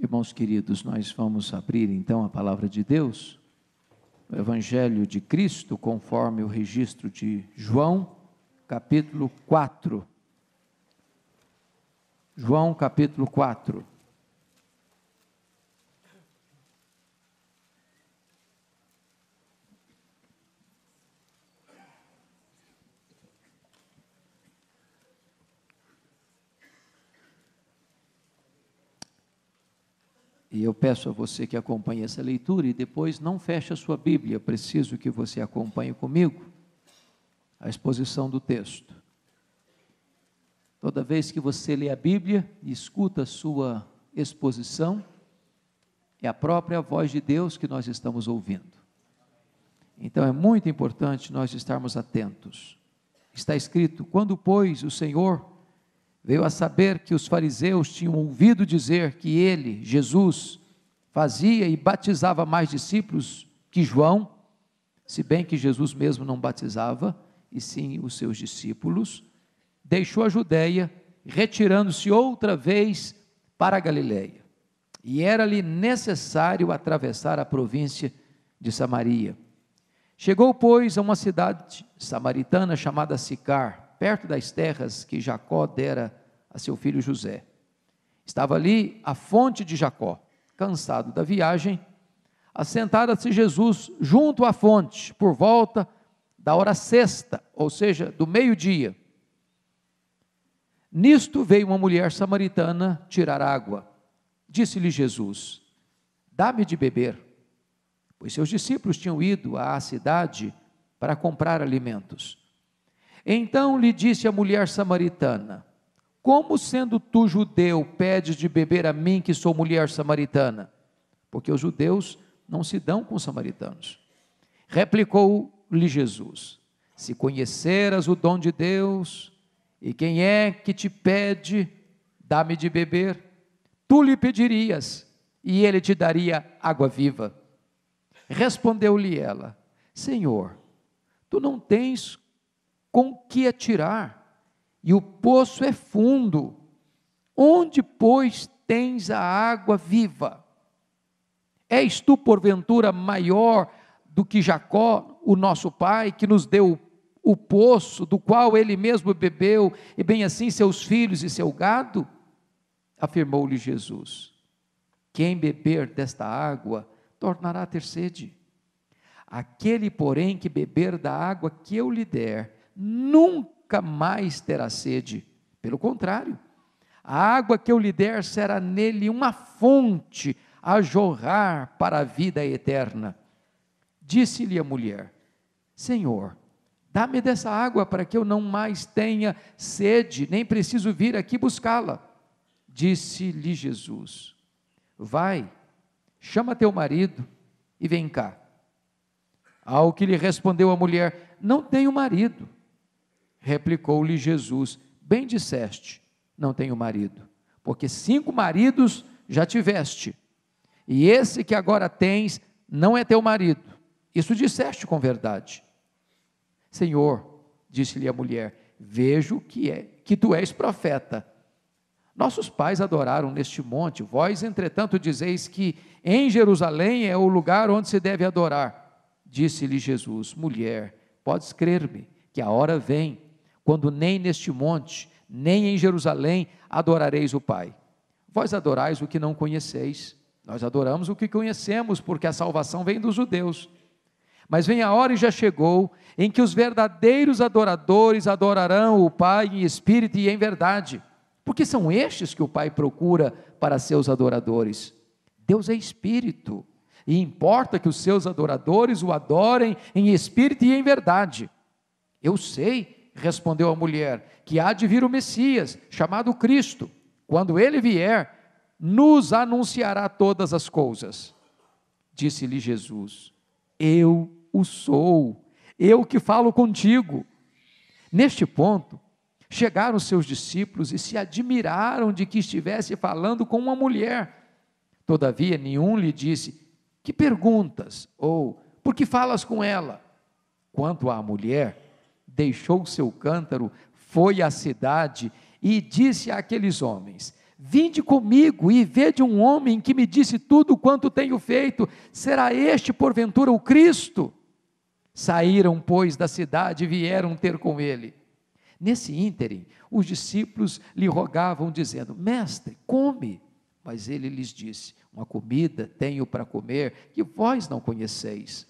Irmãos queridos, nós vamos abrir então a palavra de Deus, o Evangelho de Cristo, conforme o registro de João, capítulo 4. João, capítulo 4. E eu peço a você que acompanhe essa leitura e depois não feche a sua Bíblia, preciso que você acompanhe comigo a exposição do texto. Toda vez que você lê a Bíblia e escuta a sua exposição, é a própria voz de Deus que nós estamos ouvindo. Então é muito importante nós estarmos atentos. Está escrito: quando, pois, o Senhor veio a saber que os fariseus tinham ouvido dizer que ele, Jesus, fazia e batizava mais discípulos que João, se bem que Jesus mesmo não batizava, e sim os seus discípulos, deixou a Judeia, retirando-se outra vez para a Galileia. E era-lhe necessário atravessar a província de Samaria. Chegou, pois, a uma cidade samaritana chamada Sicar, perto das terras que Jacó dera a seu filho José. Estava ali a fonte de Jacó. Cansado da viagem, assentara-se Jesus junto à fonte, por volta da hora sexta, ou seja, do meio-dia. Nisto veio uma mulher samaritana tirar água. Disse-lhe Jesus: dá-me de beber, pois seus discípulos tinham ido à cidade para comprar alimentos. Então lhe disse a mulher samaritana: como, sendo tu judeu, pedes de beber a mim, que sou mulher samaritana? Porque os judeus não se dão com os samaritanos. Replicou-lhe Jesus: se conheceras o dom de Deus, e quem é que te pede, dá-me de beber, tu lhe pedirias, e ele te daria água viva. Respondeu-lhe ela: Senhor, tu não tens com que atirar, e o poço é fundo. Onde, pois, tens a água viva? És tu, porventura, maior do que Jacó, o nosso pai, que nos deu o poço, do qual ele mesmo bebeu, e bem assim seus filhos e seu gado? Afirmou-lhe Jesus: quem beber desta água, tornará a ter sede. Aquele, porém, que beber da água que eu lhe der, nunca mais terá sede. Pelo contrário, a água que eu lhe der será nele uma fonte a jorrar para a vida eterna. Disse-lhe a mulher: Senhor, dá-me dessa água para que eu não mais tenha sede, nem preciso vir aqui buscá-la. Disse-lhe Jesus: vai, chama teu marido e vem cá. Ao que lhe respondeu a mulher: não tenho marido. Replicou-lhe Jesus: bem disseste, não tenho marido, porque 5 maridos já tiveste, e esse que agora tens não é teu marido. Isso disseste com verdade. Senhor, disse-lhe a mulher, vejo que tu és profeta. Nossos pais adoraram neste monte, vós, entretanto, dizeis que em Jerusalém é o lugar onde se deve adorar. Disse-lhe Jesus: mulher, podes crer-me, que a hora vem, quando nem neste monte, nem em Jerusalém adorareis o Pai. Vós adorais o que não conheceis, nós adoramos o que conhecemos, porque a salvação vem dos judeus. Mas vem a hora, e já chegou, em que os verdadeiros adoradores adorarão o Pai em espírito e em verdade, porque são estes que o Pai procura para seus adoradores. Deus é espírito, e importa que os seus adoradores o adorem em espírito e em verdade. Eu sei, respondeu a mulher, que há de vir o Messias, chamado Cristo. Quando ele vier, nos anunciará todas as coisas. Disse-lhe Jesus: eu o sou, eu que falo contigo. Neste ponto, chegaram os seus discípulos e se admiraram de que estivesse falando com uma mulher. Todavia, nenhum lhe disse: que perguntas? Ou, por que falas com ela? Quanto à mulher, deixou o seu cântaro, foi à cidade e disse àqueles homens: vinde comigo e vede um homem que me disse tudo quanto tenho feito, será este porventura o Cristo? Saíram, pois, da cidade e vieram ter com ele. Nesse ínterim, os discípulos lhe rogavam, dizendo: Mestre, come. Mas ele lhes disse: uma comida tenho para comer, que vós não conheceis.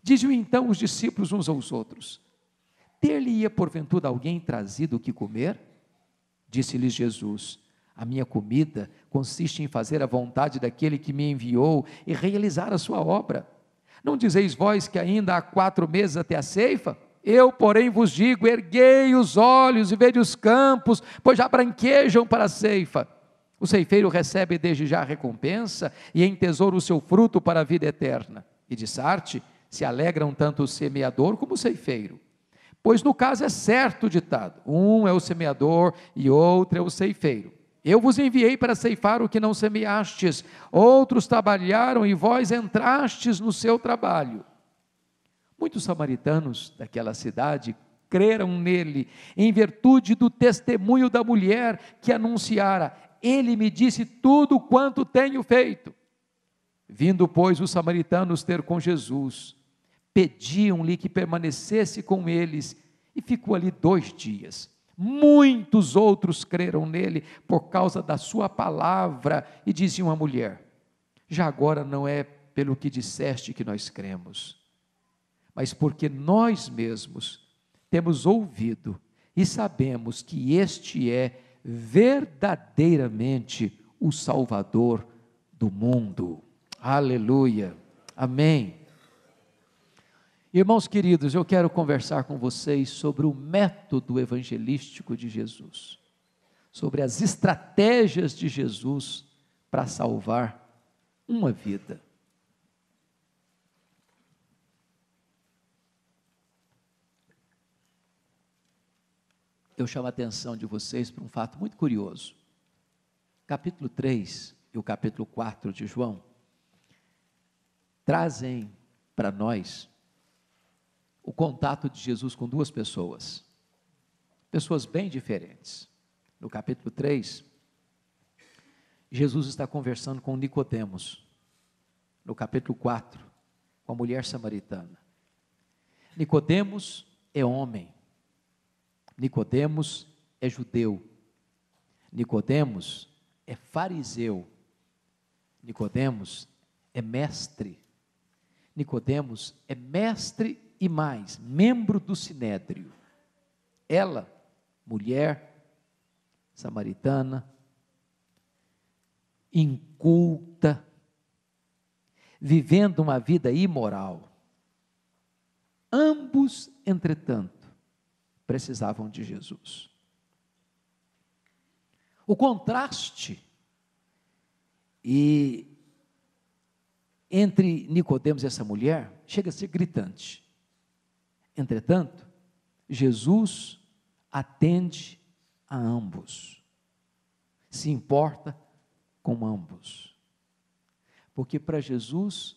Diziam então os discípulos uns aos outros: ter-lhe-ia porventura alguém trazido o que comer? Disse-lhes Jesus: a minha comida consiste em fazer a vontade daquele que me enviou e realizar a sua obra. Não dizeis vós que ainda há 4 meses até a ceifa? Eu, porém, vos digo: erguei os olhos e vede os campos, pois já branquejam para a ceifa. O ceifeiro recebe desde já a recompensa e entesoura o seu fruto para a vida eterna. E de Sarte se alegram tanto o semeador como o ceifeiro. Pois no caso é certo o ditado: um é o semeador e outro é o ceifeiro. Eu vos enviei para ceifar o que não semeastes, outros trabalharam e vós entrastes no seu trabalho. Muitos samaritanos daquela cidade creram nele, em virtude do testemunho da mulher que anunciara: ele me disse tudo quanto tenho feito. Vindo, pois, os samaritanos ter com Jesus, pediam-lhe que permanecesse com eles, e ficou ali 2 dias. Muitos outros creram nele por causa da sua palavra, e diziam à mulher: já agora não é pelo que disseste que nós cremos, mas porque nós mesmos temos ouvido e sabemos que este é verdadeiramente o Salvador do mundo. Aleluia, amém. Irmãos queridos, eu quero conversar com vocês sobre o método evangelístico de Jesus, sobre as estratégias de Jesus para salvar uma vida. Eu chamo a atenção de vocês para um fato muito curioso. Capítulo 3 e o capítulo 4 de João trazem para nós o contato de Jesus com 2 pessoas bem diferentes. No capítulo 3, Jesus está conversando com Nicodemos. No capítulo 4, com a mulher samaritana. Nicodemos é homem. Nicodemos é judeu. Nicodemos é fariseu. Nicodemos é mestre. Nicodemos é mestre e mais, membro do sinédrio. Ela, mulher samaritana, inculta, vivendo uma vida imoral. Ambos, entretanto, precisavam de Jesus. O contraste entre Nicodemos e essa mulher chega a ser gritante. Entretanto, Jesus atende a ambos, se importa com ambos, porque para Jesus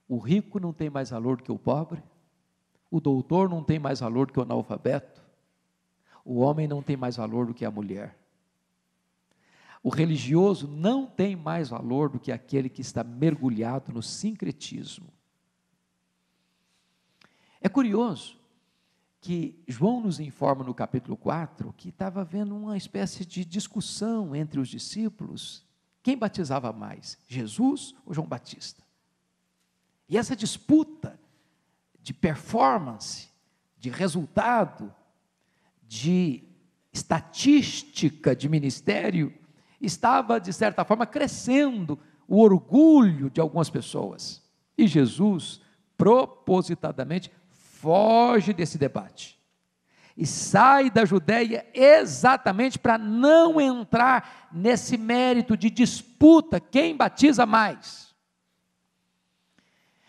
o rico não tem mais valor do que o pobre, o doutor não tem mais valor do que o analfabeto, o homem não tem mais valor do que a mulher, o religioso não tem mais valor do que aquele que está mergulhado no sincretismo. É curioso que João nos informa no capítulo 4 que estava havendo uma espécie de discussão entre os discípulos, quem batizava mais, Jesus ou João Batista? E essa disputa de performance, de resultado, de estatística de ministério, estava, de certa forma, crescendo o orgulho de algumas pessoas. E Jesus, propositadamente, foge desse debate e sai da Judéia exatamente para não entrar nesse mérito de disputa, quem batiza mais.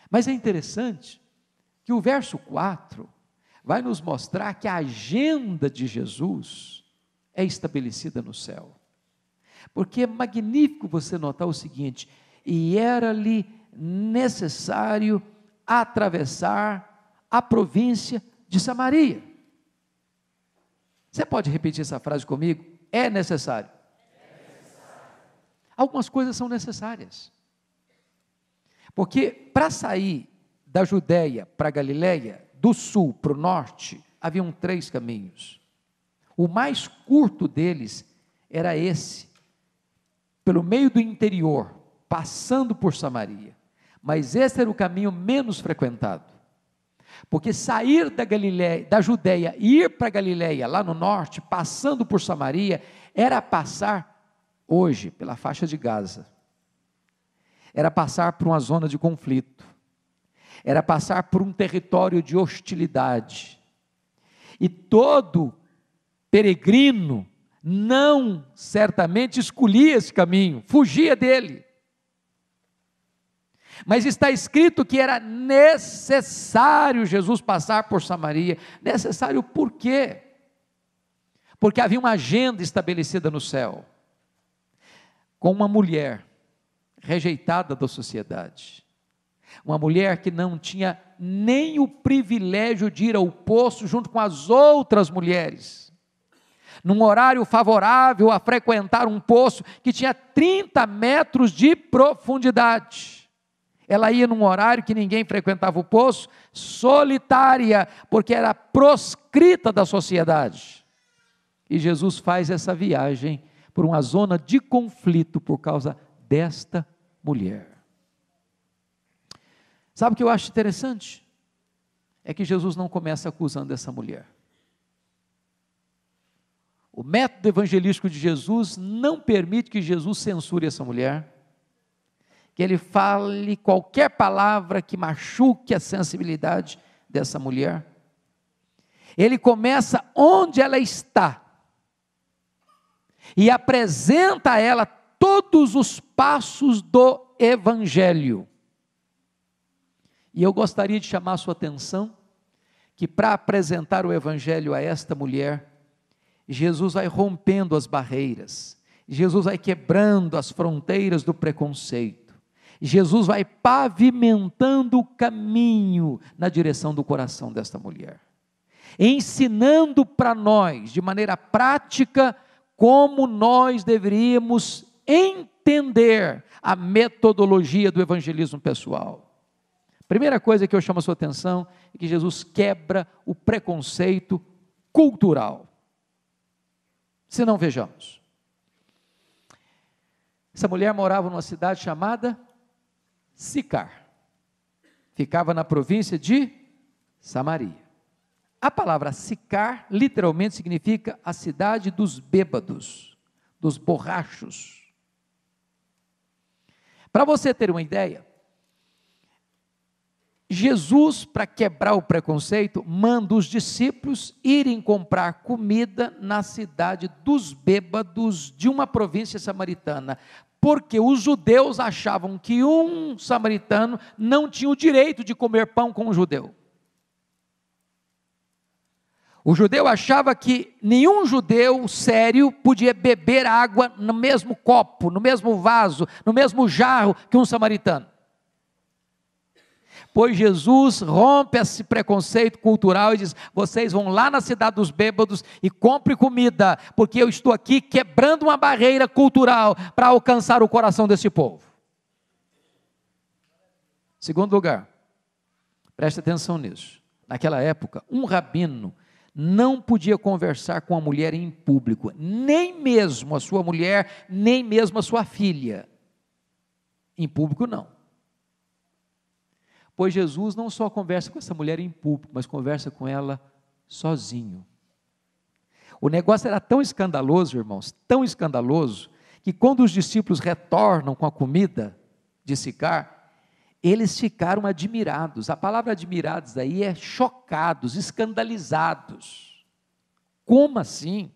Mas é interessante que o verso 4 vai nos mostrar que a agenda de Jesus é estabelecida no céu, porque é magnífico você notar o seguinte: e era-lhe necessário atravessar a província de Samaria. Você pode repetir essa frase comigo? É necessário. algumas coisas são necessárias. Porque para sair da Judéia para a Galileia, do sul para o norte, haviam 3 caminhos. O mais curto deles era esse, pelo meio do interior, passando por Samaria. Mas esse era o caminho menos frequentado. Porque sair da Galileia, da Judéia e ir para a Galileia, lá no norte, passando por Samaria, era passar, hoje, pela faixa de Gaza. Era passar por uma zona de conflito. Era passar por um território de hostilidade. E todo peregrino não certamente escolhia esse caminho, fugia dele. Mas está escrito que era necessário Jesus passar por Samaria. Necessário por quê? Porque havia uma agenda estabelecida no céu, com uma mulher rejeitada da sociedade, uma mulher que não tinha nem o privilégio de ir ao poço junto com as outras mulheres, num horário favorável a frequentar um poço que tinha 30 metros de profundidade. Ela ia num horário que ninguém frequentava o poço, solitária, porque era proscrita da sociedade. E Jesus faz essa viagem por uma zona de conflito por causa desta mulher. Sabe o que eu acho interessante? É que Jesus não começa acusando essa mulher. O método evangelístico de Jesus não permite que Jesus censure essa mulher, que ele fale qualquer palavra que machuque a sensibilidade dessa mulher. Ele começa onde ela está e apresenta a ela todos os passos do evangelho. E eu gostaria de chamar a sua atenção que para apresentar o evangelho a esta mulher, Jesus vai rompendo as barreiras, Jesus vai quebrando as fronteiras do preconceito, Jesus vai pavimentando o caminho na direção do coração desta mulher, ensinando para nós, de maneira prática, como nós deveríamos entender a metodologia do evangelismo pessoal. Primeira coisa que eu chamo a sua atenção é que Jesus quebra o preconceito cultural. Se não, vejamos. Essa mulher morava numa cidade chamada Sicar. Ficava na província de Samaria. A palavra Sicar literalmente significa a cidade dos bêbados, dos borrachos. Para você ter uma ideia, Jesus, para quebrar o preconceito, manda os discípulos irem comprar comida na cidade dos bêbados de uma província samaritana, porque os judeus achavam que um samaritano não tinha o direito de comer pão com um judeu. O judeu achava que nenhum judeu sério podia beber água no mesmo copo, no mesmo vaso, no mesmo jarro que um samaritano. Pois Jesus rompe esse preconceito cultural e diz: vocês vão lá na cidade dos bêbados e comprem comida, porque eu estou aqui quebrando uma barreira cultural para alcançar o coração desse povo. Segundo lugar, preste atenção nisso. Naquela época, um rabino não podia conversar com a mulher em público, nem mesmo a sua mulher, nem mesmo a sua filha. Em público não. Pois Jesus não só conversa com essa mulher em público, mas conversa com ela sozinho. O negócio era tão escandaloso, irmãos, tão escandaloso, que quando os discípulos retornam com a comida de Sicar, eles ficaram admirados. A palavra admirados aí é chocados, escandalizados. Como assim?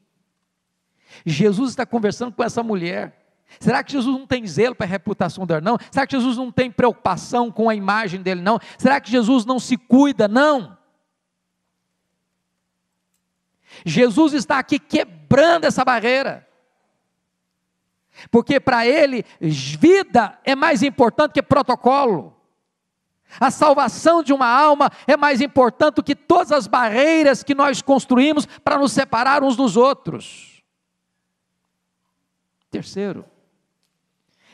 Jesus está conversando com essa mulher. Será que Jesus não tem zelo para a reputação dela, não? Será que Jesus não tem preocupação com a imagem dele, não? Será que Jesus não se cuida, não? Jesus está aqui quebrando essa barreira, porque para ele, vida é mais importante que protocolo, a salvação de uma alma é mais importante do que todas as barreiras que nós construímos para nos separar uns dos outros. Terceiro,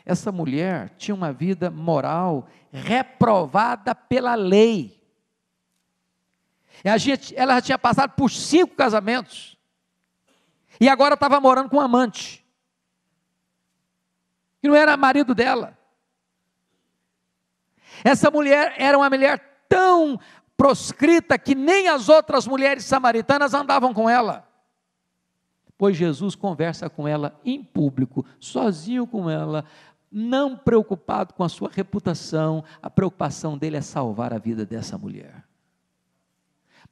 essa mulher tinha uma vida moral reprovada pela lei. Ela já tinha passado por 5 casamentos, e agora estava morando com um amante, que não era marido dela. Essa mulher era uma mulher tão proscrita que nem as outras mulheres samaritanas andavam com ela. Pois Jesus conversa com ela em público, sozinho com ela, não preocupado com a sua reputação. A preocupação dele é salvar a vida dessa mulher.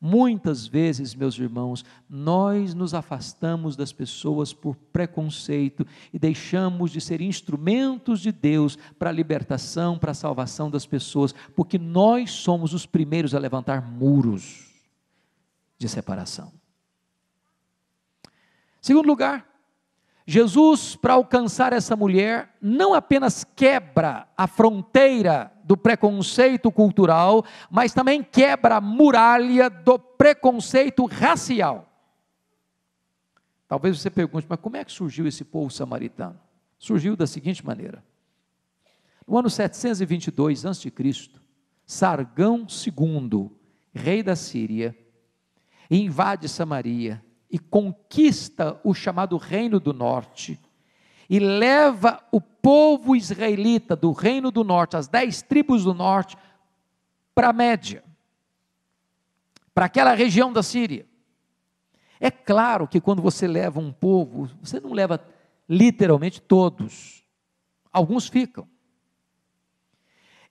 Muitas vezes, meus irmãos, nós nos afastamos das pessoas por preconceito e deixamos de ser instrumentos de Deus para a libertação, para a salvação das pessoas, porque nós somos os primeiros a levantar muros de separação. Segundo lugar, Jesus, para alcançar essa mulher, não apenas quebra a fronteira do preconceito cultural, mas também quebra a muralha do preconceito racial. Talvez você pergunte, mas como é que surgiu esse povo samaritano? Surgiu da seguinte maneira: no ano 722 a.C., Sargão II, rei da Síria, invade Samaria e conquista o chamado Reino do Norte, e leva o povo israelita do Reino do Norte, as 10 tribos do Norte, para a Média, para aquela região da Síria. É claro que quando você leva um povo, você não leva literalmente todos, alguns ficam.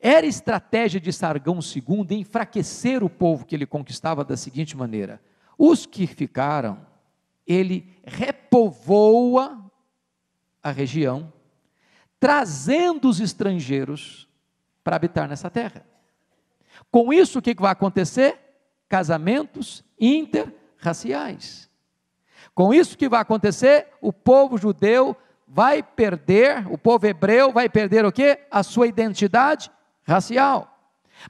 Era estratégia de Sargão II enfraquecer o povo que ele conquistava da seguinte maneira: os que ficaram, ele repovoa a região, trazendo os estrangeiros para habitar nessa terra. Com isso, o que vai acontecer? Casamentos interraciais. Com isso, o que vai acontecer? O povo judeu vai perder, o povo hebreu vai perder o quê? A sua identidade racial.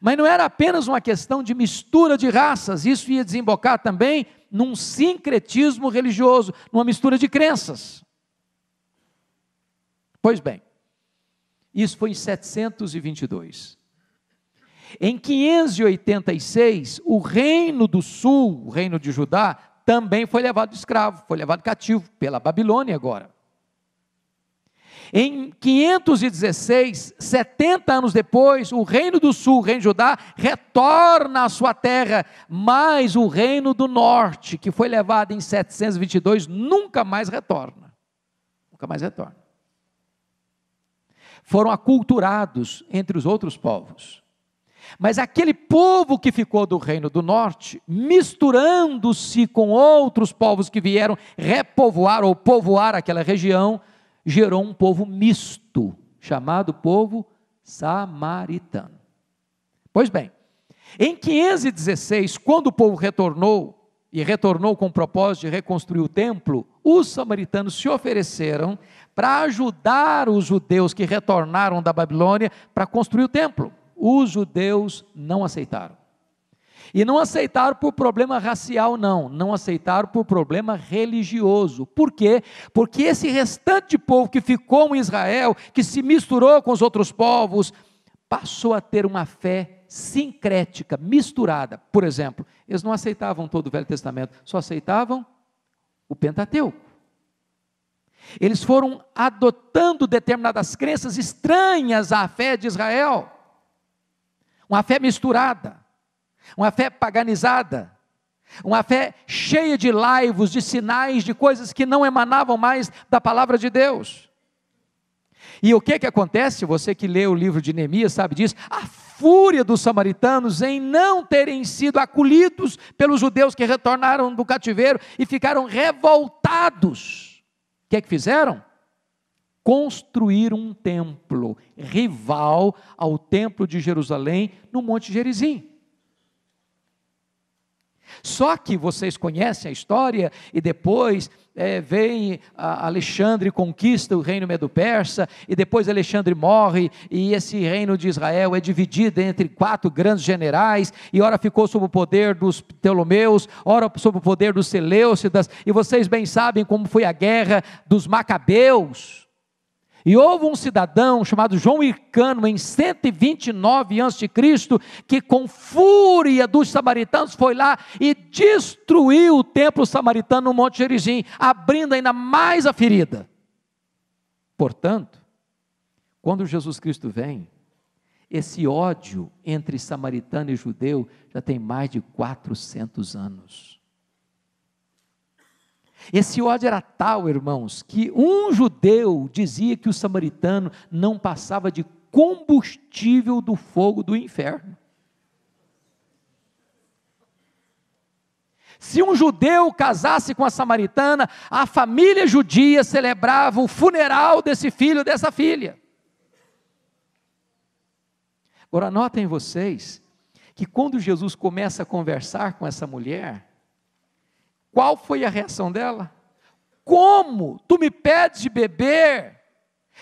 Mas não era apenas uma questão de mistura de raças, isso ia desembocar também num sincretismo religioso, numa mistura de crenças. Pois bem, isso foi em 722. Em 586, o reino do sul, o reino de Judá, também foi levado escravo, foi levado cativo pela Babilônia agora. Em 516, 70 anos depois, o reino do sul, o reino de Judá, retorna à sua terra, mas o reino do norte, que foi levado em 722, nunca mais retorna. Nunca mais retorna. Foram aculturados entre os outros povos. Mas aquele povo que ficou do reino do norte, misturando-se com outros povos que vieram repovoar ou povoar aquela região, gerou um povo misto, chamado povo samaritano. Pois bem, em 516, quando o povo retornou, e retornou com o propósito de reconstruir o templo, os samaritanos se ofereceram para ajudar os judeus que retornaram da Babilônia para construir o templo. Os judeus não aceitaram. E não aceitaram por problema racial, não aceitaram por problema religioso. Por quê? Porque esse restante de povo que ficou em Israel, que se misturou com os outros povos, passou a ter uma fé sincrética, misturada. Por exemplo, eles não aceitavam todo o Velho Testamento, só aceitavam o Pentateuco. Eles foram adotando determinadas crenças estranhas à fé de Israel, uma fé misturada, uma fé paganizada, uma fé cheia de laivos, de sinais, de coisas que não emanavam mais da palavra de Deus. E o que acontece? Você que lê o livro de Neemias sabe disso. A fúria dos samaritanos em não terem sido acolhidos pelos judeus que retornaram do cativeiro e ficaram revoltados. O que fizeram? Construíram um templo rival ao templo de Jerusalém no Monte Gerizim. Só que vocês conhecem a história, e depois vem Alexandre, conquista o reino Medo-Persa, e depois Alexandre morre, e esse reino de Israel é dividido entre 4 grandes generais, e ora ficou sob o poder dos Ptolomeus, ora sob o poder dos Seleucidas, e vocês bem sabem como foi a guerra dos Macabeus. E houve um cidadão chamado João Hircano, em 129 a.C., que com fúria dos samaritanos foi lá e destruiu o templo samaritano no Monte Gerizim, abrindo ainda mais a ferida. Portanto, quando Jesus Cristo vem, esse ódio entre samaritano e judeu já tem mais de 400 anos. Esse ódio era tal, irmãos, que um judeu dizia que o samaritano não passava de combustível do fogo do inferno. Se um judeu casasse com a samaritana, a família judia celebrava o funeral desse filho, dessa filha. Agora notem vocês, que quando Jesus começa a conversar com essa mulher, qual foi a reação dela? Como tu me pedes de beber,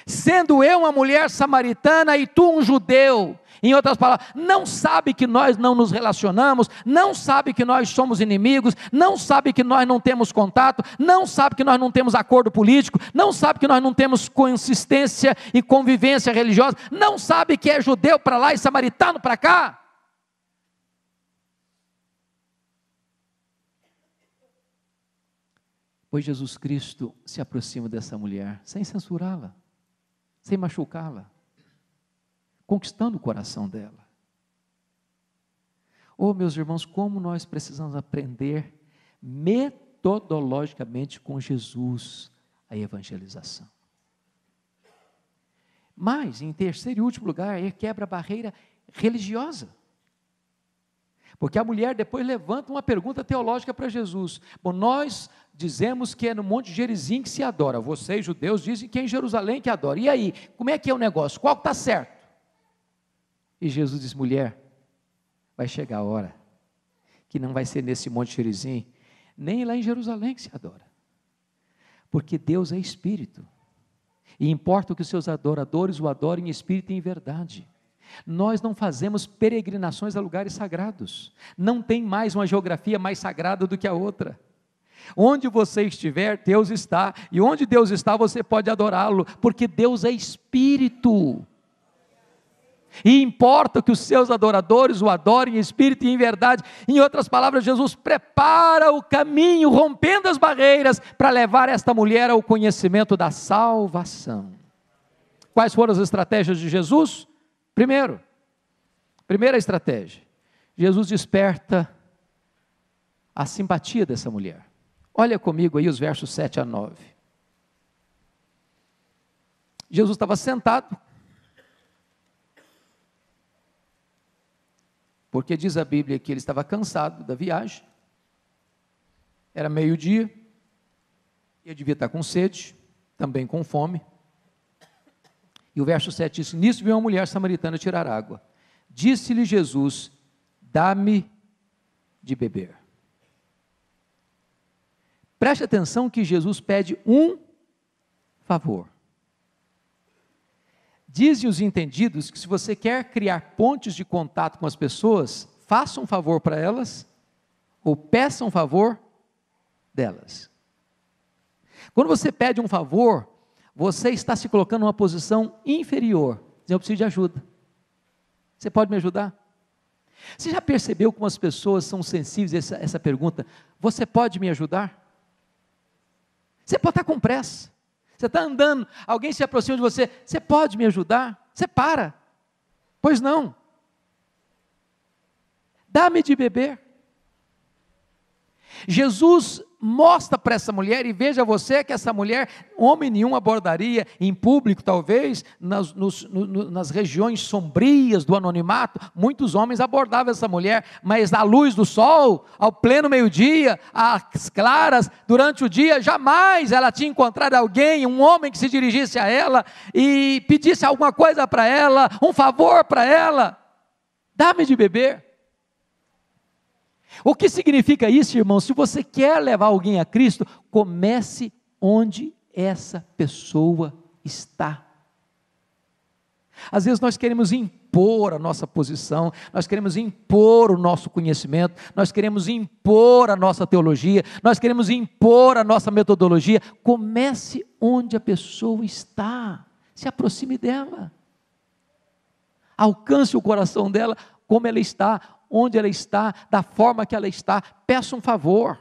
sendo eu uma mulher samaritana e tu um judeu? Em outras palavras, não sabe que nós não nos relacionamos, não sabe que nós somos inimigos, não sabe que nós não temos contato, não sabe que nós não temos acordo político, não sabe que nós não temos consistência e convivência religiosa, não sabe que é judeu para lá e samaritano para cá? Pois Jesus Cristo se aproxima dessa mulher, sem censurá-la, sem machucá-la, conquistando o coração dela. Oh, meus irmãos, como nós precisamos aprender metodologicamente com Jesus a evangelização. Mas, em terceiro e último lugar, ele quebra a barreira religiosa. Porque a mulher depois levanta uma pergunta teológica para Jesus. Bom, nós dizemos que é no Monte Gerizim que se adora. Vocês, judeus, dizem que é em Jerusalém que adora. E aí, como é que é o negócio? Qual está certo? E Jesus diz, mulher, vai chegar a hora que não vai ser nesse Monte Gerizim, nem lá em Jerusalém que se adora. Porque Deus é Espírito. E importa que os seus adoradores o adorem em espírito e em verdade. Nós não fazemos peregrinações a lugares sagrados. Não tem mais uma geografia mais sagrada do que a outra. Onde você estiver, Deus está. E onde Deus está, você pode adorá-lo. Porque Deus é Espírito. E importa que os seus adoradores o adorem em espírito e em verdade. Em outras palavras, Jesus prepara o caminho, rompendo as barreiras, para levar esta mulher ao conhecimento da salvação. Quais foram as estratégias de Jesus? Primeira estratégia, Jesus desperta a simpatia dessa mulher. Olha comigo aí os versos 7 a 9. Jesus estava sentado, porque diz a Bíblia que ele estava cansado da viagem, era meio-dia, ele devia estar com sede, também com fome. E o verso 7 diz, nisso veio uma mulher samaritana tirar água. Disse-lhe Jesus, dá-me de beber. Preste atenção que Jesus pede um favor. Dizem os entendidos que se você quer criar pontes de contato com as pessoas, faça um favor para elas, ou peça um favor delas. Quando você pede um favor, você está se colocando numa posição inferior. Eu preciso de ajuda. Você pode me ajudar? Você já percebeu como as pessoas são sensíveis a essa pergunta? Você pode me ajudar? Você pode estar com pressa. Você está andando, alguém se aproxima de você. Você pode me ajudar? Você para. Pois não. Dá-me de beber. Jesus mostra para essa mulher, e veja você que essa mulher, homem nenhum abordaria em público, talvez, nas regiões sombrias do anonimato, muitos homens abordavam essa mulher, mas à luz do sol, ao pleno meio-dia, às claras, durante o dia, jamais ela tinha encontrado alguém, um homem que se dirigisse a ela, e pedisse alguma coisa para ela, um favor para ela, dá-me de beber. O que significa isso, irmão? Se você quer levar alguém a Cristo, comece onde essa pessoa está. Às vezes nós queremos impor a nossa posição, nós queremos impor o nosso conhecimento, nós queremos impor a nossa teologia, nós queremos impor a nossa metodologia. Comece onde a pessoa está. Se aproxime dela. Alcance o coração dela, como ela está, onde ela está, da forma que ela está. Peça um favor.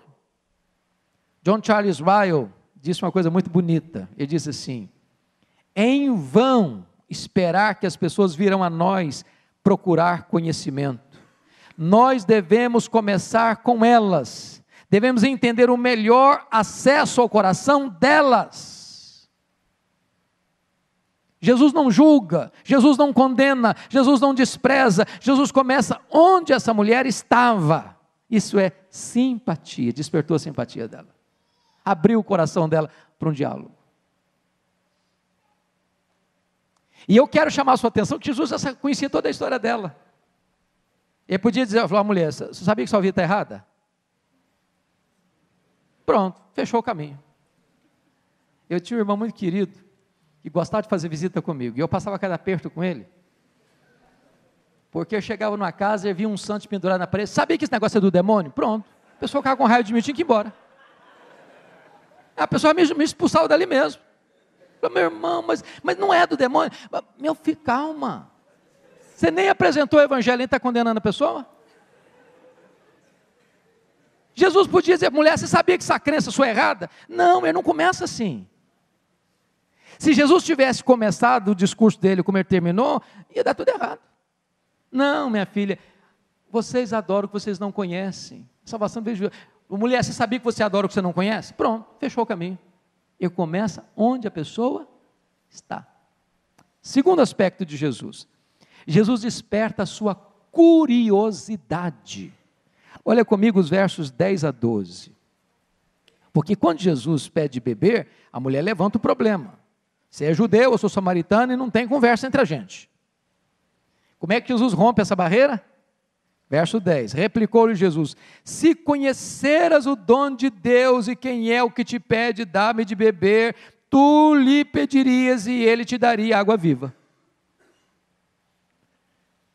John Charles Ryle disse uma coisa muito bonita. Ele disse assim: é em vão esperar que as pessoas virão a nós procurar conhecimento. Nós devemos começar com elas. Devemos entender o melhor acesso ao coração delas. Jesus não julga, Jesus não condena, Jesus não despreza. Jesus começa onde essa mulher estava. Isso é simpatia, despertou a simpatia dela. Abriu o coração dela para um diálogo. E eu quero chamar a sua atenção que Jesus já conhecia toda a história dela. Ele podia dizer, falou, mulher, você sabia que sua vida está errada? Pronto, fechou o caminho. Eu tinha um irmão muito querido, que gostava de fazer visita comigo, e eu passava cada aperto com ele, porque eu chegava numa casa e via um santo pendurado na parede. Sabia que esse negócio é do demônio? Pronto, a pessoa ficava com raiva de mim, tinha que ir embora. A pessoa me expulsava dali mesmo. Eu falei, meu irmão, mas não é do demônio. Meu filho, calma. Você nem apresentou o evangelho e está condenando a pessoa? Jesus podia dizer, mulher, você sabia que essa crença sua é errada? Não, ele não começa assim. Se Jesus tivesse começado o discurso dele como ele terminou, ia dar tudo errado. Não, minha filha, vocês adoram o que vocês não conhecem. Salvação veio. Mulher, você sabia que você adora o que você não conhece? Pronto, fechou o caminho. E começa onde a pessoa está. Segundo aspecto de Jesus. Jesus desperta a sua curiosidade. Olha comigo os versos 10 a 12. Porque quando Jesus pede beber, a mulher levanta o problema. Você é judeu, eu sou samaritano e não tem conversa entre a gente. Como é que Jesus rompe essa barreira? Verso 10, replicou-lhe Jesus: se conheceras o dom de Deus e quem é o que te pede, dá-me de beber, tu lhe pedirias e ele te daria água viva.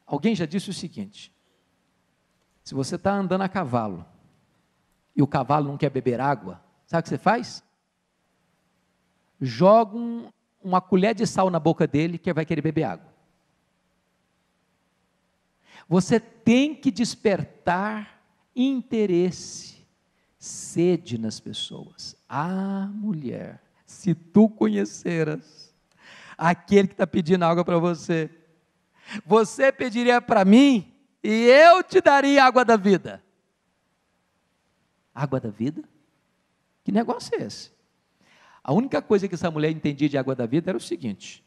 Alguém já disse o seguinte: se você está andando a cavalo, e o cavalo não quer beber água, sabe o que você faz? Joga uma colher de sal na boca dele, que ele vai querer beber água. Você tem que despertar interesse, sede nas pessoas. Ah, mulher, se tu conheceras aquele que está pedindo água para você, você pediria para mim e eu te daria água da vida. Água da vida? Que negócio é esse? A única coisa que essa mulher entendia de água da vida era o seguinte: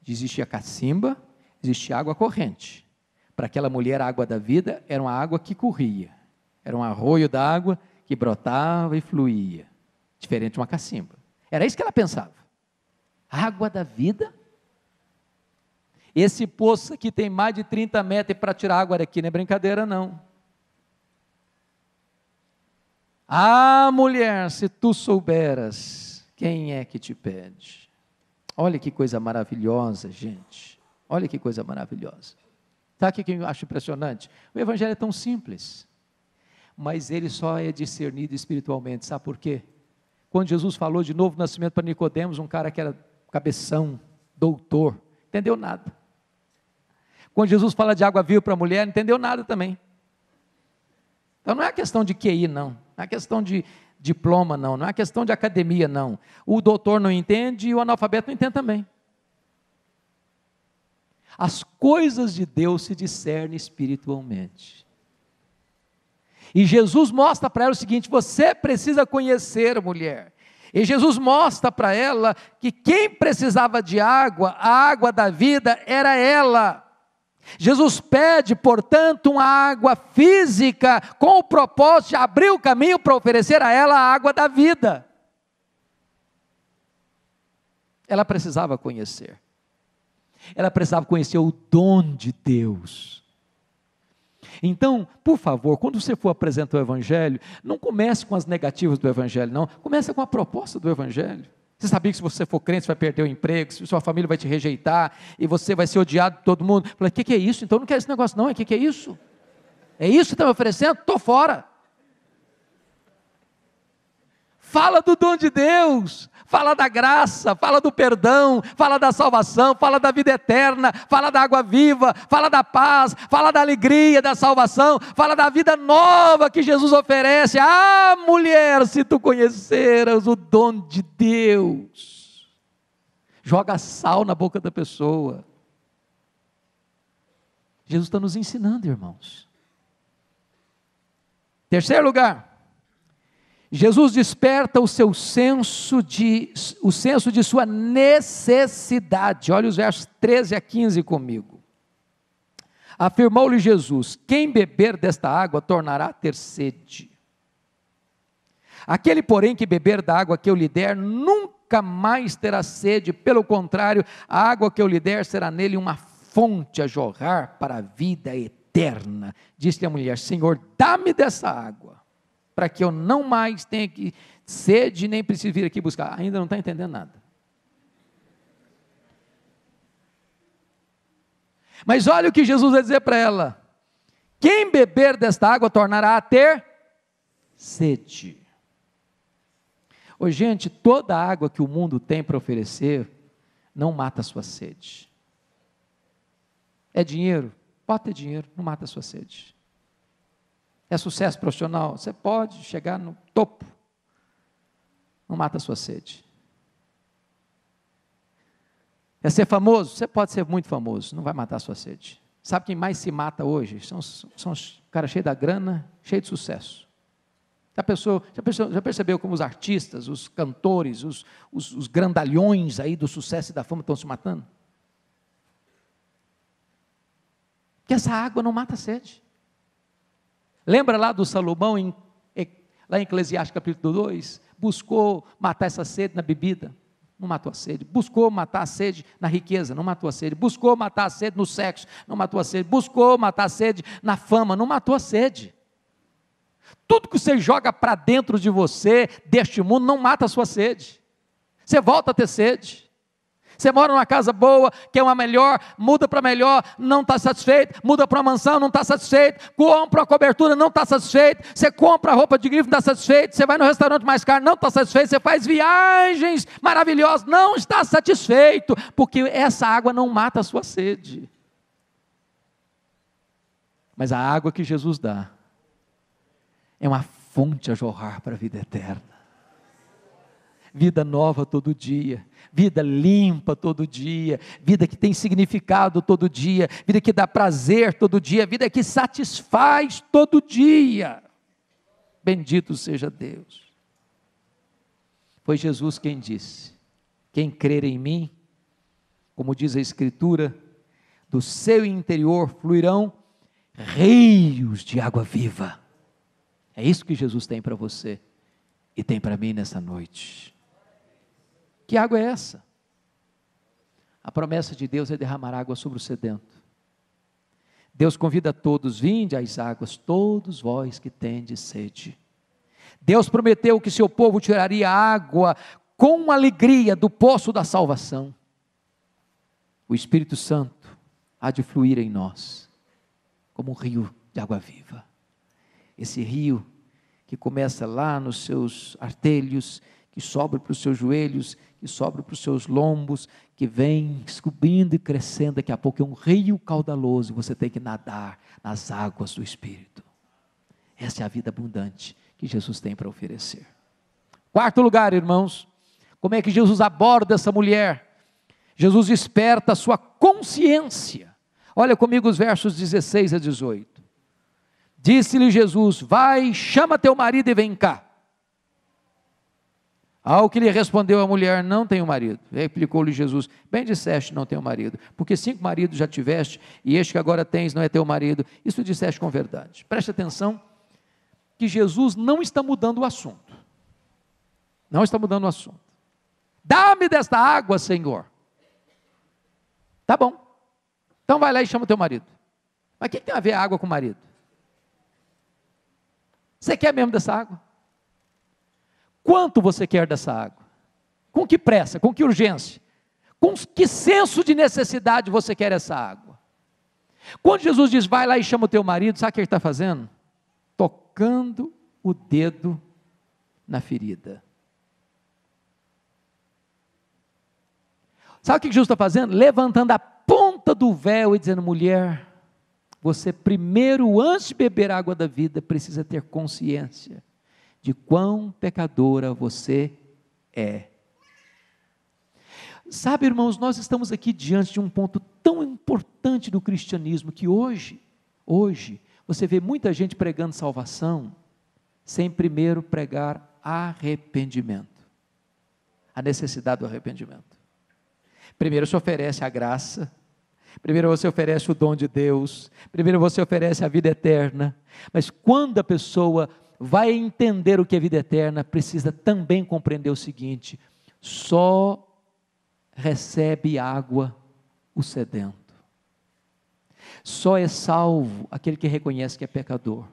existia cacimba, existia água corrente. Para aquela mulher, a água da vida era uma água que corria, era um arroio d'água que brotava e fluía, diferente de uma cacimba. Era isso que ela pensava. Água da vida? Esse poço aqui tem mais de 30 metros, e para tirar água daqui não é brincadeira não. Ah, mulher, se tu souberas quem é que te pede. Olha que coisa maravilhosa, gente. Olha que coisa maravilhosa. Sabe o que eu acho impressionante? O evangelho é tão simples, mas ele só é discernido espiritualmente. Sabe por quê? Quando Jesus falou de novo nascimento para Nicodemos, um cara que era cabeção, doutor, entendeu nada. Quando Jesus fala de água viva para a mulher, não entendeu nada também. Então não é questão de QI não, não é questão de diploma não, não é questão de academia não. O doutor não entende e o analfabeto não entende também. As coisas de Deus se discernem espiritualmente. E Jesus mostra para ela o seguinte: você precisa conhecer a mulher. E Jesus mostra para ela que quem precisava de água, a água da vida, era ela. Jesus pede, portanto, uma água física, com o propósito de abrir o caminho para oferecer a ela a água da vida. Ela precisava conhecer. Ela precisava conhecer o dom de Deus. Então, por favor, quando você for apresentar o Evangelho, não comece com as negativas do Evangelho, não. Comece com a proposta do Evangelho. Você sabia que se você for crente, você vai perder o emprego, se sua família vai te rejeitar, e você vai ser odiado de todo mundo. Fala, o que é isso? Então eu não quero esse negócio não, o que é isso? É isso que você está me oferecendo? Estou fora. Fala do dom de Deus, fala da graça, fala do perdão, fala da salvação, fala da vida eterna, fala da água viva, fala da paz, fala da alegria, da salvação, fala da vida nova que Jesus oferece. Ah, mulher, se tu conheceras o dom de Deus, joga sal na boca da pessoa. Jesus está nos ensinando, irmãos. Terceiro lugar, Jesus desperta o senso de sua necessidade. Olha os versos 13 a 15 comigo. Afirmou-lhe Jesus: quem beber desta água tornará a ter sede. Aquele, porém, que beber da água que eu lhe der, nunca mais terá sede, pelo contrário, a água que eu lhe der será nele uma fonte a jorrar para a vida eterna. Disse-lhe a mulher: Senhor, dá-me dessa água, para que eu não mais tenha que sede, nem precise vir aqui buscar. Ainda não está entendendo nada. Mas olha o que Jesus vai dizer para ela: quem beber desta água tornará a ter sede. Ô, gente, toda a água que o mundo tem para oferecer não mata a sua sede. É dinheiro? Pode ter dinheiro, não mata a sua sede. É sucesso profissional? Você pode chegar no topo, não mata a sua sede. É ser famoso? Você pode ser muito famoso, não vai matar a sua sede. Sabe quem mais se mata hoje? São os caras cheios da grana, cheios de sucesso. Já percebeu como os artistas, os cantores, os grandalhões aí do sucesso e da fama estão se matando? Porque essa água não mata a sede. Lembra lá do Salomão, lá em Eclesiastes capítulo 2, buscou matar essa sede na bebida, não matou a sede. Buscou matar a sede na riqueza, não matou a sede. Buscou matar a sede no sexo, não matou a sede. Buscou matar a sede na fama, não matou a sede. Tudo que você joga para dentro de você, deste mundo, não mata a sua sede. Você volta a ter sede. Você mora numa casa boa, quer uma melhor, muda para melhor, não está satisfeito, muda para uma mansão, não está satisfeito, compra uma cobertura, não está satisfeito, você compra roupa de grife, não está satisfeito, você vai no restaurante mais caro, não está satisfeito, você faz viagens maravilhosas, não está satisfeito, porque essa água não mata a sua sede. Mas a água que Jesus dá é uma fonte a jorrar para a vida eterna. Vida nova todo dia, vida limpa todo dia, vida que tem significado todo dia, vida que dá prazer todo dia, vida que satisfaz todo dia. Bendito seja Deus. Foi Jesus quem disse: quem crer em mim, como diz a Escritura, do seu interior fluirão rios de água viva. É isso que Jesus tem para você e tem para mim nessa noite. Que água é essa? A promessa de Deus é derramar água sobre o sedento. Deus convida a todos: vinde às águas, todos vós que tendes sede. Deus prometeu que seu povo tiraria água com alegria do poço da salvação. O Espírito Santo há de fluir em nós, como um rio de água viva. Esse rio que começa lá nos seus artelhos, que sobe para os seus joelhos, que sobe para os seus lombos, que vem subindo e crescendo, daqui a pouco é um rio caudaloso, e você tem que nadar nas águas do Espírito. Essa é a vida abundante que Jesus tem para oferecer. Quarto lugar, irmãos, como é que Jesus aborda essa mulher? Jesus desperta a sua consciência. Olha comigo os versos 16 a 18. Disse-lhe Jesus: vai, chama teu marido e vem cá. Ao que lhe respondeu a mulher: não tenho marido. Replicou-lhe Jesus: bem disseste, não tenho marido, porque 5 maridos já tiveste, e este que agora tens não é teu marido. Isso disseste com verdade. Preste atenção, que Jesus não está mudando o assunto. Não está mudando o assunto. Dá-me desta água, Senhor. Tá bom. Então vai lá e chama teu marido. Mas o que tem a ver a água com o marido? Você quer mesmo dessa água? Quanto você quer dessa água? Com que pressa? Com que urgência? Com que senso de necessidade você quer essa água? Quando Jesus diz: vai lá e chama o teu marido, sabe o que ele está fazendo? Tocando o dedo na ferida. Sabe o que Jesus está fazendo? Levantando a ponta do véu e dizendo: mulher, você primeiro, antes de beber a água da vida, precisa ter consciência de quão pecadora você é. Sabe, irmãos, nós estamos aqui diante de um ponto tão importante do cristianismo, que hoje, você vê muita gente pregando salvação, sem primeiro pregar arrependimento, a necessidade do arrependimento. Primeiro se oferece a graça, primeiro você oferece o dom de Deus, primeiro você oferece a vida eterna, mas quando a pessoa vai entender o que é vida eterna, precisa também compreender o seguinte: só recebe água o sedento, só é salvo aquele que reconhece que é pecador,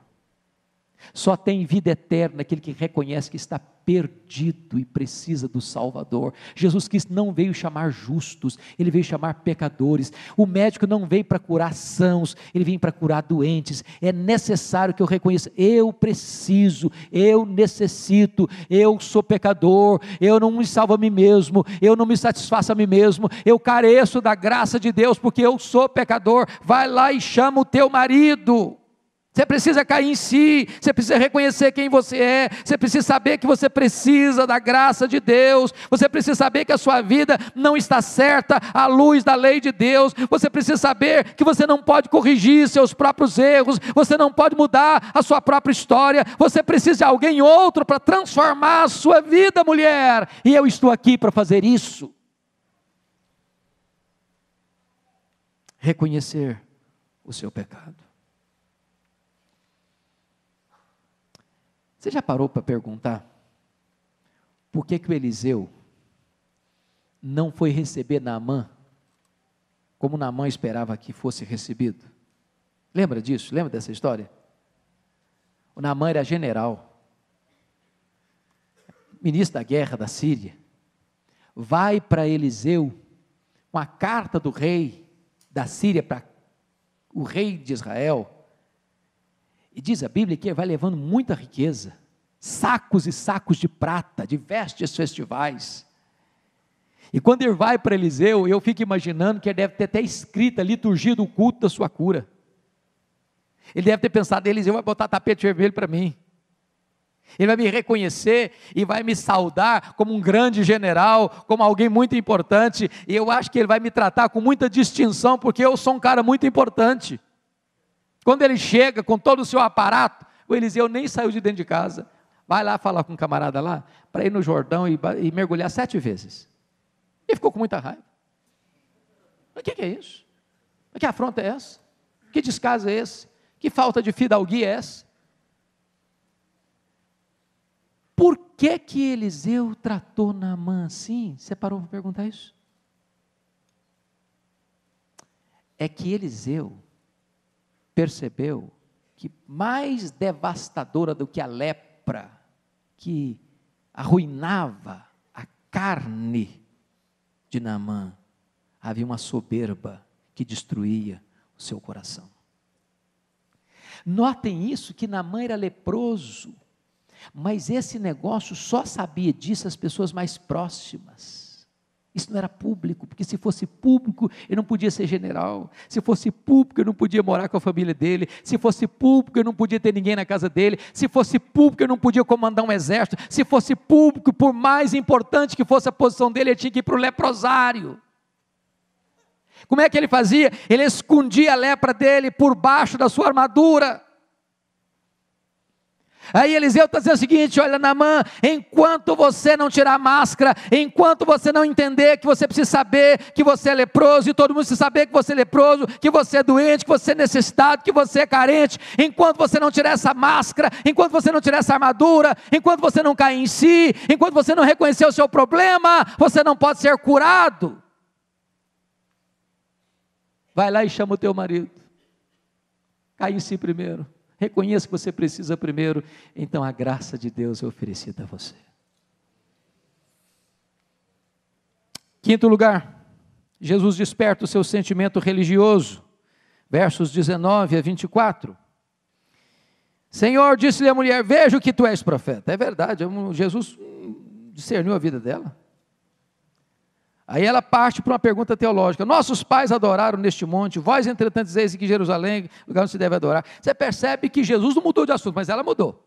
só tem vida eterna aquele que reconhece que está perdido e precisa do Salvador. Jesus Cristo não veio chamar justos, Ele veio chamar pecadores. O médico não veio para curar sãos, Ele veio para curar doentes. É necessário que eu reconheça: eu preciso, eu necessito, eu sou pecador, eu não me salvo a mim mesmo, eu não me satisfaço a mim mesmo, eu careço da graça de Deus, porque eu sou pecador. Vai lá e chama o teu marido. Você precisa cair em si, você precisa reconhecer quem você é, você precisa saber que você precisa da graça de Deus, você precisa saber que a sua vida não está certa à luz da lei de Deus, você precisa saber que você não pode corrigir seus próprios erros, você não pode mudar a sua própria história, você precisa de alguém outro para transformar a sua vida, mulher, e eu estou aqui para fazer isso. Reconhecer o seu pecado. Você já parou para perguntar por que o Eliseu não foi receber Naamã como Naamã esperava que fosse recebido? Lembra disso? Lembra dessa história? O Naamã era general, ministro da guerra da Síria, vai para Eliseu com a carta do rei da Síria para o rei de Israel. E diz a Bíblia que ele vai levando muita riqueza, sacos e sacos de prata, de vestes festivais. E quando ele vai para Eliseu, eu fico imaginando que ele deve ter até escrito a liturgia do culto da sua cura. Ele deve ter pensado: Eliseu vai botar tapete vermelho para mim. Ele vai me reconhecer e vai me saudar como um grande general, como alguém muito importante. E eu acho que ele vai me tratar com muita distinção, porque eu sou um cara muito importante. Quando ele chega com todo o seu aparato, o Eliseu nem saiu de dentro de casa. Vai lá falar com um camarada lá, para ir no Jordão e mergulhar 7 vezes. E ficou com muita raiva. Mas o que é isso? Que afronta é essa? Que descaso é esse? Que falta de fidalguia é essa? Por que Eliseu tratou Naamã assim? Você parou para perguntar isso? É que Eliseu percebeu que mais devastadora do que a lepra, que arruinava a carne de Naamã, havia uma soberba que destruía o seu coração. Notem isso, que Naamã era leproso, mas esse negócio só sabia disso as pessoas mais próximas. Isso não era público, porque se fosse público, ele não podia ser general. Se fosse público, ele não podia morar com a família dele. Se fosse público, ele não podia ter ninguém na casa dele. Se fosse público, ele não podia comandar um exército. Se fosse público, por mais importante que fosse a posição dele, ele tinha que ir para o leprosário. Como é que ele fazia? Ele escondia a lepra dele por baixo da sua armadura. Aí Eliseu está dizendo o seguinte: olha, Naamã, enquanto você não tirar a máscara, enquanto você não entender que você precisa saber que você é leproso, e todo mundo precisa saber que você é leproso, que você é doente, que você é necessitado, que você é carente, enquanto você não tirar essa máscara, enquanto você não tirar essa armadura, enquanto você não cair em si, enquanto você não reconhecer o seu problema, você não pode ser curado. Vai lá e chama o teu marido, cai em si primeiro. Reconheça que você precisa primeiro, então a graça de Deus é oferecida a você. Quinto lugar, Jesus desperta o seu sentimento religioso, versos 19 a 24. Senhor, disse-lhe a mulher: vejo que tu és profeta. É verdade, Jesus discerniu a vida dela. Aí ela parte para uma pergunta teológica. Nossos pais adoraram neste monte, vós entretanto dizeis que Jerusalém, lugar onde se deve adorar. Você percebe que Jesus não mudou de assunto, mas ela mudou.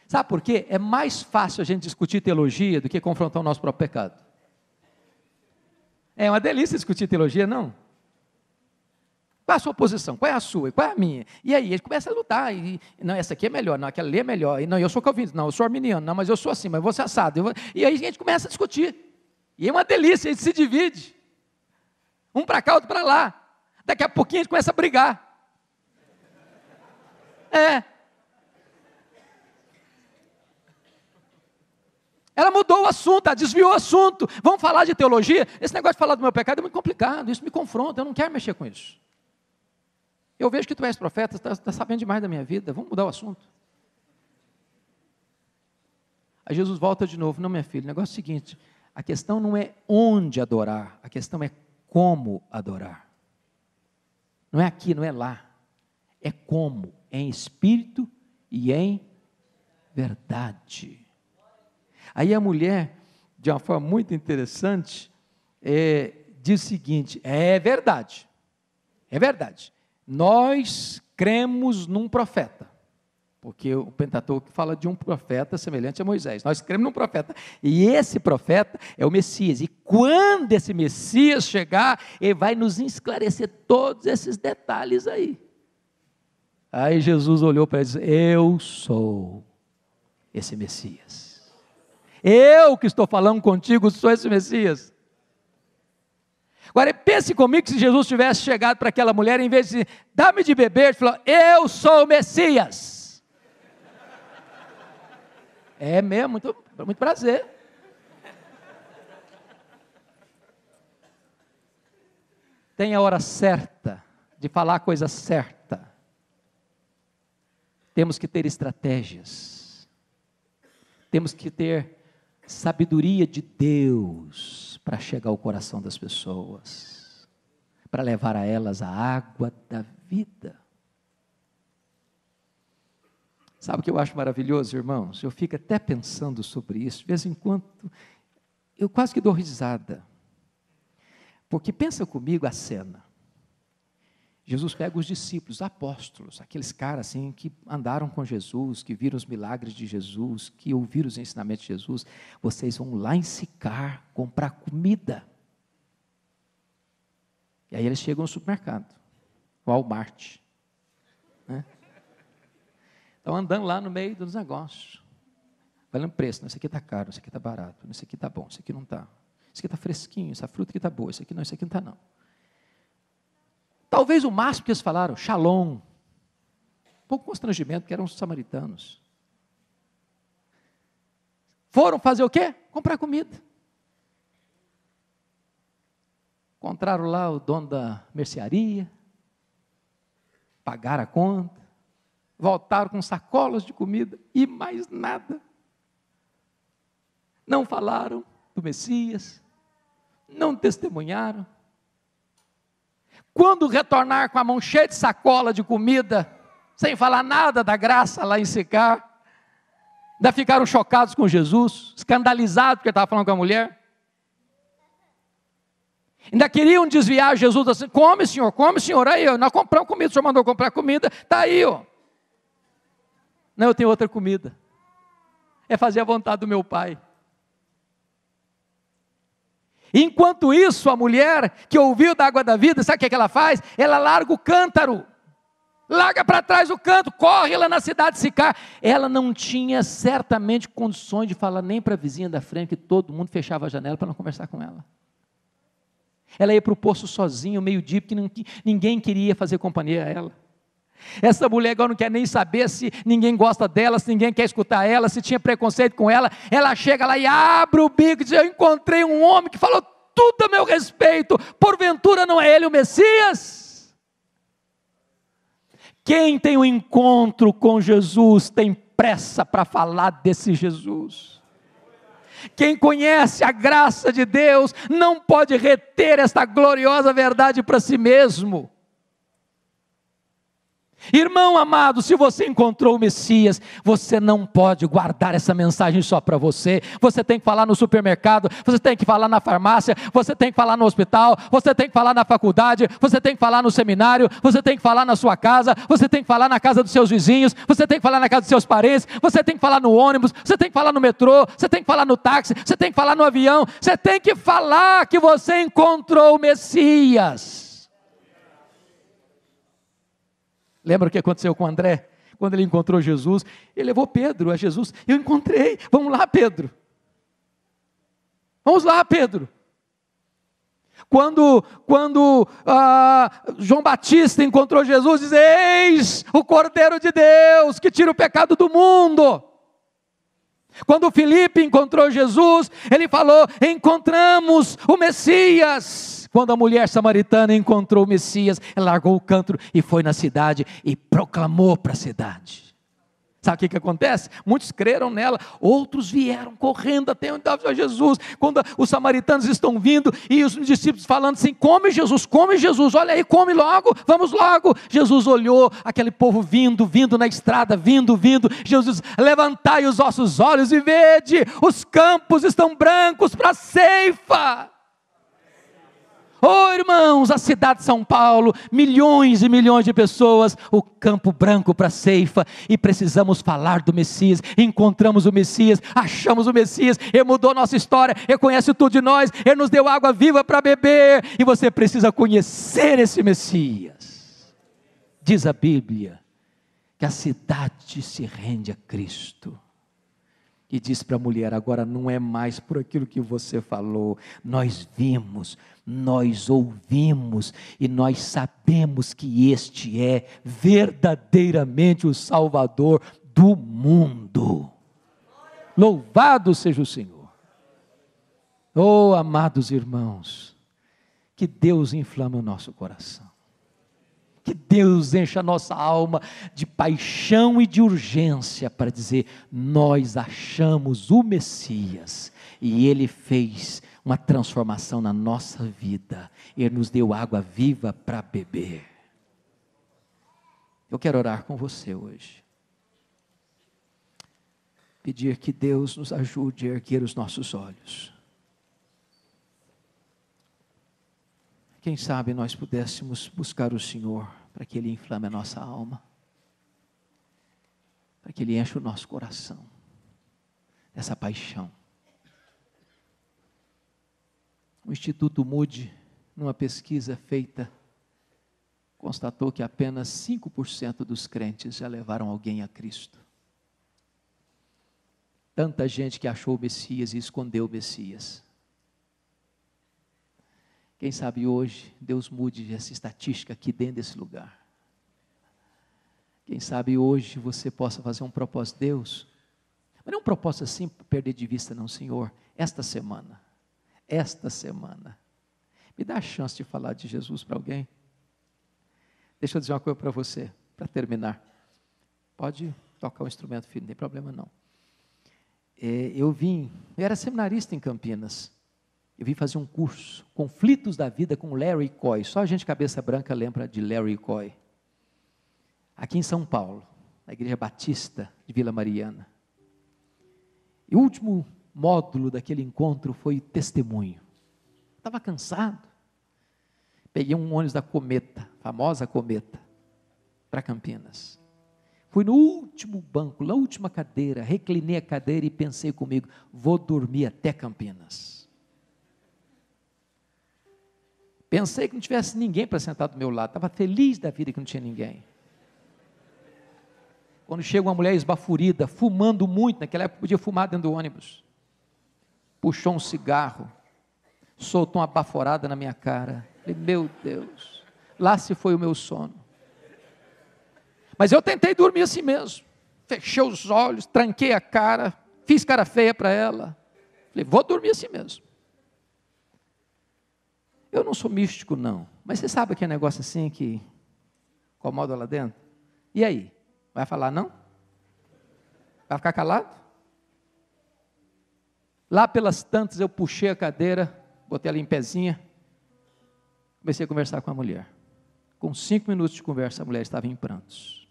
Sabe por quê? É mais fácil a gente discutir teologia do que confrontar o nosso próprio pecado. É uma delícia discutir teologia, não? Qual é a sua posição? Qual é a sua? Qual é a minha? E aí, ele começa a lutar. Não, essa aqui é melhor, não, aquela ali é melhor. Não, eu sou calvinista, não, eu sou arminiano, não, mas eu sou assim, mas você é assado. E aí a gente começa a discutir. E é uma delícia, a gente se divide. Um para cá, outro para lá. Daqui a pouquinho a gente começa a brigar. Ela mudou o assunto, ela desviou o assunto. Vamos falar de teologia? Esse negócio de falar do meu pecado é muito complicado, isso me confronta, eu não quero mexer com isso. Eu vejo que tu és profeta, está sabendo demais da minha vida, vamos mudar o assunto. Aí Jesus volta de novo, não, minha filha, o negócio é o seguinte, a questão não é onde adorar, a questão é como adorar. Não é aqui, não é lá, é como, em espírito e em verdade. Aí a mulher, de uma forma muito interessante, diz o seguinte, é verdade, nós cremos num profeta, porque o Pentateuco fala de um profeta semelhante a Moisés, nós cremos num profeta, e esse profeta é o Messias, e quando esse Messias chegar, ele vai nos esclarecer todos esses detalhes aí. Aí Jesus olhou para ele e disse, eu sou esse Messias. Eu que estou falando contigo sou esse Messias. Agora pense comigo que se Jesus tivesse chegado para aquela mulher, em vez de dá-me de beber, ele falou, eu sou o Messias. É mesmo, muito prazer. Tem a hora certa de falar a coisa certa. Temos que ter estratégias. Temos que ter sabedoria de Deus para chegar ao coração das pessoas, para levar a elas a água da vida. Sabe o que eu acho maravilhoso, irmãos? Eu fico até pensando sobre isso, de vez em quando, eu quase que dou risada, porque pensa comigo a cena. Jesus pega os discípulos, apóstolos, aqueles caras assim que andaram com Jesus, que viram os milagres de Jesus, que ouviram os ensinamentos de Jesus. Vocês vão lá em Sicar comprar comida. E aí eles chegam no supermercado, no Walmart, né? Estão andando lá no meio dos negócios, valendo preço. Esse aqui está caro, esse aqui está barato, esse aqui está bom, esse aqui não está. Esse aqui está fresquinho, essa fruta aqui está boa, esse aqui não está não. Talvez o máximo que eles falaram, shalom. Um pouco constrangimento, que eram os samaritanos. Foram fazer o quê? Comprar comida. Encontraram lá o dono da mercearia, pagaram a conta, voltaram com sacolas de comida e mais nada. Não falaram do Messias, não testemunharam. Quando retornar com a mão cheia de sacola de comida, sem falar nada da graça lá em Sicar, ainda ficaram chocados com Jesus, escandalizados porque ele estava falando com a mulher. Ainda queriam desviar Jesus assim, come senhor, aí nós compramos comida, o senhor mandou comprar comida, está aí, ó. Não, eu tenho outra comida, é fazer a vontade do meu Pai. Enquanto isso, a mulher que ouviu da água da vida, sabe o que ela faz? Ela larga o cântaro, larga para trás o canto, corre lá na cidade de Sicar. Ela não tinha certamente condições de falar nem para a vizinha da frente, que todo mundo fechava a janela para não conversar com ela. Ela ia para o poço sozinha, meio-dia, porque ninguém queria fazer companhia a ela. Essa mulher agora não quer nem saber se ninguém gosta dela, se ninguém quer escutar ela, se tinha preconceito com ela. Ela chega lá e abre o bico e diz, eu encontrei um homem que falou tudo a meu respeito, porventura não é ele o Messias? Quem tem um encontro com Jesus tem pressa para falar desse Jesus. Quem conhece a graça de Deus não pode reter esta gloriosa verdade para si mesmo. Irmão amado, se você encontrou o Messias, você não pode guardar essa mensagem só para você. Você tem que falar no supermercado, você tem que falar na farmácia, você tem que falar no hospital, você tem que falar na faculdade, você tem que falar no seminário, você tem que falar na sua casa, você tem que falar na casa dos seus vizinhos, você tem que falar na casa dos seus parentes, você tem que falar no ônibus, você tem que falar no metrô, você tem que falar no táxi, você tem que falar no avião, você tem que falar que você encontrou o Messias. Lembra o que aconteceu com André? Quando ele encontrou Jesus, ele levou Pedro a Jesus. Eu encontrei, vamos lá, Pedro. Vamos lá, Pedro. Quando João Batista encontrou Jesus, diz: eis o Cordeiro de Deus, que tira o pecado do mundo. Quando Filipe encontrou Jesus, ele falou: encontramos o Messias. Quando a mulher samaritana encontrou o Messias, ela largou o cântaro e foi na cidade e proclamou para a cidade. Sabe o que acontece? Muitos creram nela, outros vieram correndo até onde estava Jesus. Quando os samaritanos estão vindo e os discípulos falando assim: come Jesus, olha aí, come logo, vamos logo. Jesus olhou aquele povo vindo na estrada, vindo. Jesus: levantai os vossos olhos e vede, os campos estão brancos para a ceifa. Oh, irmãos, a cidade de São Paulo, milhões e milhões de pessoas, o campo branco para a ceifa, e precisamos falar do Messias. Encontramos o Messias, achamos o Messias, Ele mudou nossa história, Ele conhece tudo de nós, Ele nos deu água viva para beber, e você precisa conhecer esse Messias. Diz a Bíblia, que a cidade se rende a Cristo, e diz para a mulher: agora não é mais por aquilo que você falou, nós vimos, nós ouvimos, e nós sabemos que este é verdadeiramente o Salvador do mundo. Louvado seja o Senhor. Oh, amados irmãos, que Deus inflame o nosso coração, que Deus encha a nossa alma de paixão e de urgência para dizer: nós achamos o Messias, e Ele fez uma transformação na nossa vida, Ele nos deu água viva para beber. Eu quero orar com você hoje, pedir que Deus nos ajude a erguer os nossos olhos. Quem sabe nós pudéssemos buscar o Senhor, para que Ele inflame a nossa alma, para que Ele enche o nosso coração dessa paixão. O Instituto Moody, numa pesquisa feita, constatou que apenas 5% dos crentes já levaram alguém a Cristo. Tanta gente que achou o Messias e escondeu o Messias. Quem sabe hoje Deus mude essa estatística aqui dentro desse lugar. Quem sabe hoje você possa fazer um propósito, Deus, mas não é um propósito assim para perder de vista não, Senhor. Esta semana, me dá a chance de falar de Jesus para alguém. Deixa eu dizer uma coisa para você, para terminar. Pode tocar o instrumento, filho, não tem problema não. Eu era seminarista em Campinas. Eu vim fazer um curso, Conflitos da Vida, com Larry Coy. Só a gente cabeça branca lembra de Larry Coy. Aqui em São Paulo, na Igreja Batista de Vila Mariana. E o último módulo daquele encontro foi testemunho. Estava cansado. Peguei um ônibus da Cometa, famosa Cometa, para Campinas. Fui no último banco, na última cadeira, reclinei a cadeira e pensei comigo: vou dormir até Campinas. Pensei que não tivesse ninguém para sentar do meu lado, estava feliz da vida que não tinha ninguém. Quando chega uma mulher esbaforida, fumando muito, naquela época podia fumar dentro do ônibus, puxou um cigarro, soltou uma baforada na minha cara. Falei: meu Deus, lá se foi o meu sono. Mas eu tentei dormir assim mesmo, fechei os olhos, tranquei a cara, fiz cara feia para ela. Falei: vou dormir assim mesmo. Eu não sou místico não, mas você sabe aquele negócio assim que incomoda lá dentro? E aí? Vai falar não? Vai ficar calado? Lá pelas tantas eu puxei a cadeira, botei ela em pezinha, comecei a conversar com a mulher. Com 5 minutos de conversa, a mulher estava em prantos.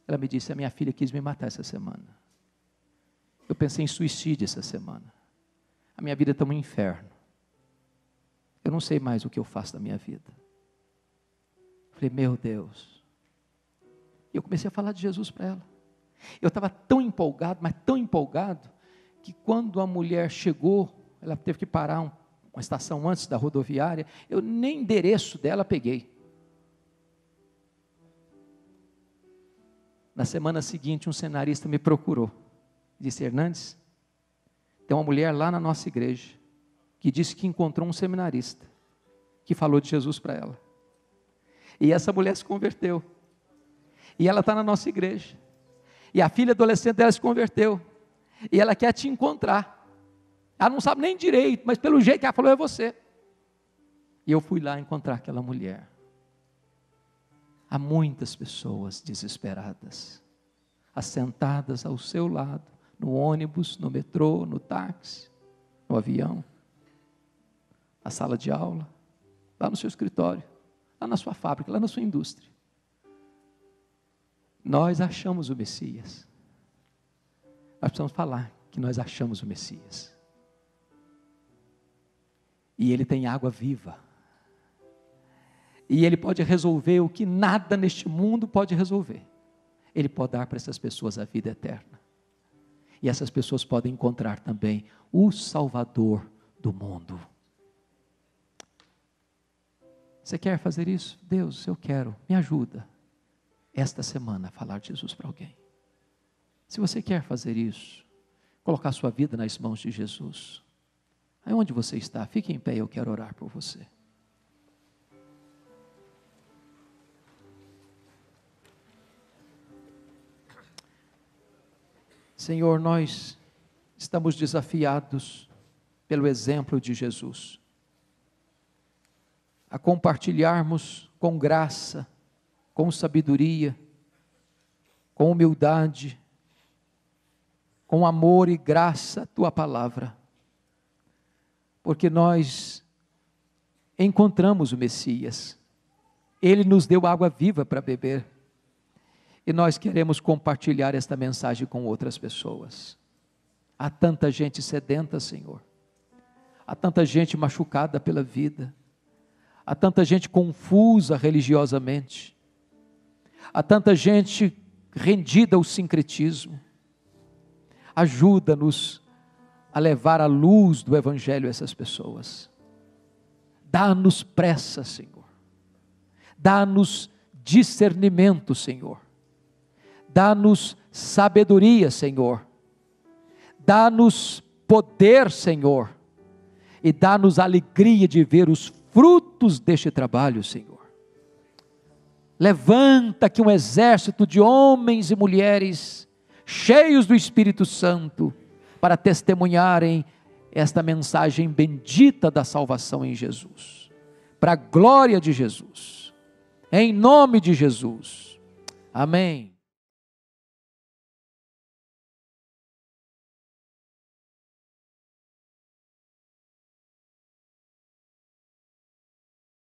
Ela me disse: a minha filha quis me matar essa semana. Eu pensei em suicídio essa semana. A minha vida está um inferno. Eu não sei mais o que eu faço da minha vida. Falei: meu Deus. E eu comecei a falar de Jesus para ela. Eu estava tão empolgado, mas tão empolgado, que quando a mulher chegou, ela teve que parar uma estação antes da rodoviária, eu nem endereço dela peguei. Na semana seguinte, um cenarista me procurou. Disse: Hernandes, tem uma mulher lá na nossa igreja, que disse que encontrou um seminarista, que falou de Jesus para ela. E essa mulher se converteu. E ela está na nossa igreja. E a filha adolescente dela se converteu. E ela quer te encontrar. Ela não sabe nem direito, mas pelo jeito que ela falou, é você. E eu fui lá encontrar aquela mulher. Há muitas pessoas desesperadas, assentadas ao seu lado, no ônibus, no metrô, no táxi, no avião, na sala de aula, lá no seu escritório, lá na sua fábrica, lá na sua indústria. Nós achamos o Messias. Nós precisamos falar que nós achamos o Messias. E Ele tem água viva. E Ele pode resolver o que nada neste mundo pode resolver. Ele pode dar para essas pessoas a vida eterna. E essas pessoas podem encontrar também o Salvador do mundo. Você quer fazer isso? Deus, eu quero, me ajuda esta semana a falar de Jesus para alguém. Se você quer fazer isso, colocar sua vida nas mãos de Jesus, aí onde você está, fique em pé, eu quero orar por você. Senhor, nós estamos desafiados pelo exemplo de Jesus, a compartilharmos com graça, com sabedoria, com humildade, com amor e graça a Tua palavra, porque nós encontramos o Messias, Ele nos deu água viva para beber, e nós queremos compartilhar esta mensagem com outras pessoas. Há tanta gente sedenta, Senhor, há tanta gente machucada pela vida, há tanta gente confusa religiosamente, há tanta gente rendida ao sincretismo. Ajuda-nos a levar a luz do Evangelho a essas pessoas. Dá-nos pressa, Senhor. Dá-nos discernimento, Senhor. Dá-nos sabedoria, Senhor. Dá-nos poder, Senhor. E dá-nos alegria de ver os frutos deste trabalho, Senhor. Levanta aqui um exército de homens e mulheres cheios do Espírito Santo para testemunharem esta mensagem bendita da salvação em Jesus, para a glória de Jesus, em nome de Jesus, amém.